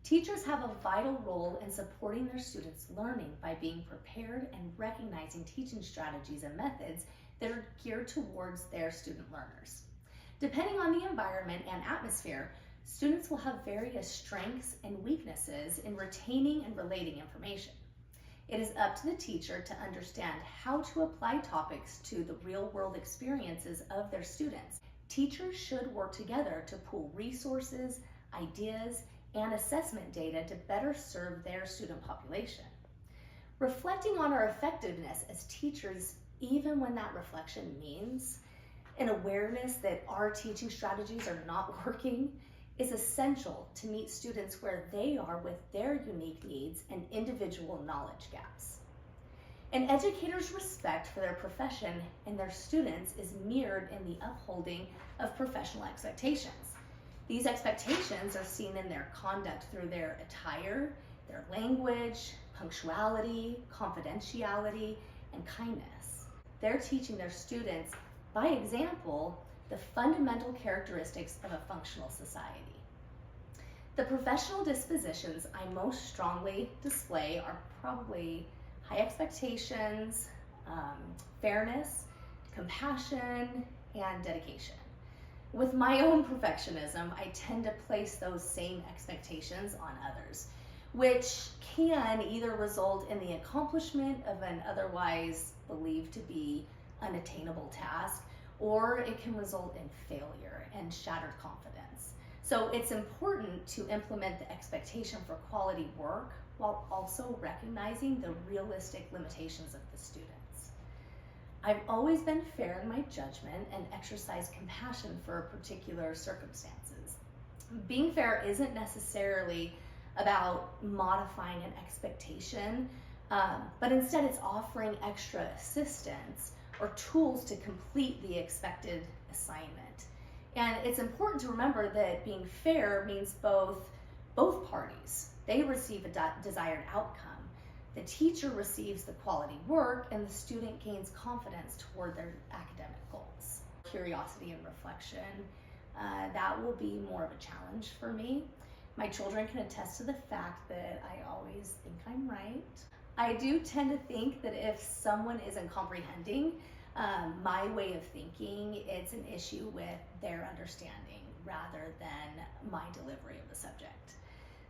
Teachers have a vital role in supporting their students' learning by being prepared and recognizing teaching strategies and methods that are geared towards their student learners. Depending on the environment and atmosphere, students will have various strengths and weaknesses in retaining and relating information. It is up to the teacher to understand how to apply topics to the real-world experiences of their students. Teachers should work together to pool resources, ideas, and assessment data to better serve their student population. Reflecting on our effectiveness as teachers, even when that reflection means an awareness that our teaching strategies are not working, is essential to meet students where they are with their unique needs and individual knowledge gaps. An educator's respect for their profession and their students is mirrored in the upholding of professional expectations. These expectations are seen in their conduct through their attire, their language, punctuality, confidentiality, and kindness. They're teaching their students, by example, the fundamental characteristics of a functional society. The professional dispositions I most strongly display are probably high expectations, fairness, compassion, and dedication. With my own perfectionism, I tend to place those same expectations on others, which can either result in the accomplishment of an otherwise believed to be unattainable task, or it can result in failure and shattered confidence. So it's important to implement the expectation for quality work while also recognizing the realistic limitations of the students. I've always been fair in my judgment and exercised compassion for particular circumstances. Being fair isn't necessarily about modifying an expectation, but instead it's offering extra assistance or tools to complete the expected assignment. And it's important to remember that being fair means both parties. They receive a desired outcome. The teacher receives the quality work and the student gains confidence toward their academic goals. Curiosity and reflection, that will be more of a challenge for me. My children can attest to the fact that I always think I'm right. I do tend to think that if someone isn't comprehending my way of thinking, it's an issue with their understanding rather than my delivery of the subject.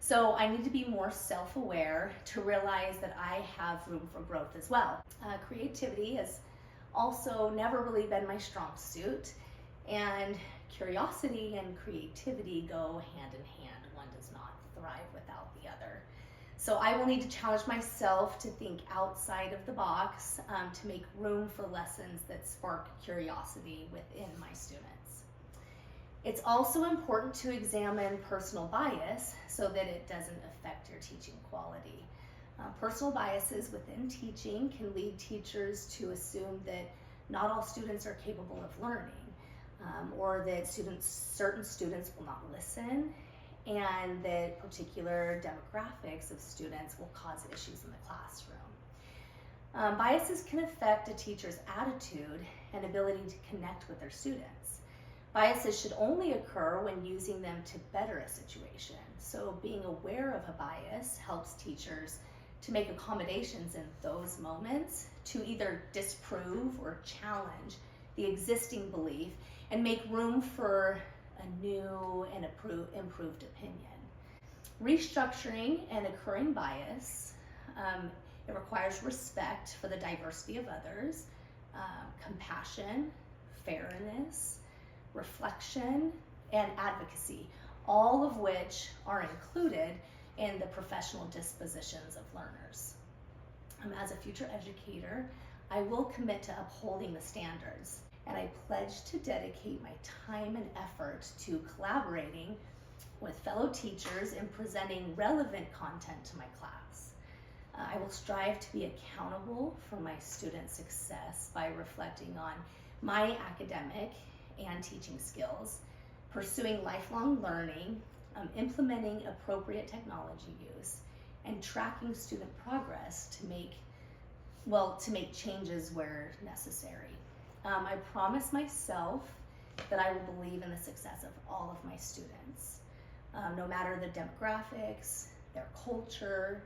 So I need to be more self-aware to realize that I have room for growth as well. Creativity has also never really been my strong suit, and curiosity and creativity go hand in hand. One does not thrive without the other. So I will need to challenge myself to think outside of the box to make room for lessons that spark curiosity within my students. It's also important to examine personal bias so that it doesn't affect your teaching quality. Personal biases within teaching can lead teachers to assume that not all students are capable of learning, or that certain students will not listen, and that particular demographics of students will cause issues in the classroom. Biases can affect a teacher's attitude and ability to connect with their students. Biases should only occur when using them to better a situation. So being aware of a bias helps teachers to make accommodations in those moments to either disprove or challenge the existing belief and make room for a new and improved opinion. Restructuring an occurring bias, it requires respect for the diversity of others, compassion, fairness, reflection, and advocacy, all of which are included in the professional dispositions of learners. As a future educator, I will commit to upholding the standards, and I pledge to dedicate my time and effort to collaborating with fellow teachers in presenting relevant content to my class. I will strive to be accountable for my student success by reflecting on my academic and teaching skills, pursuing lifelong learning, implementing appropriate technology use, and tracking student progress to make changes where necessary. I promise myself that I will believe in the success of all of my students. no matter the demographics, their culture,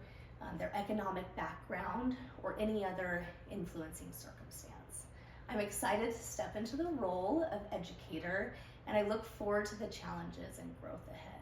their economic background, or any other influencing circumstance. I'm excited to step into the role of educator, and I look forward to the challenges and growth ahead.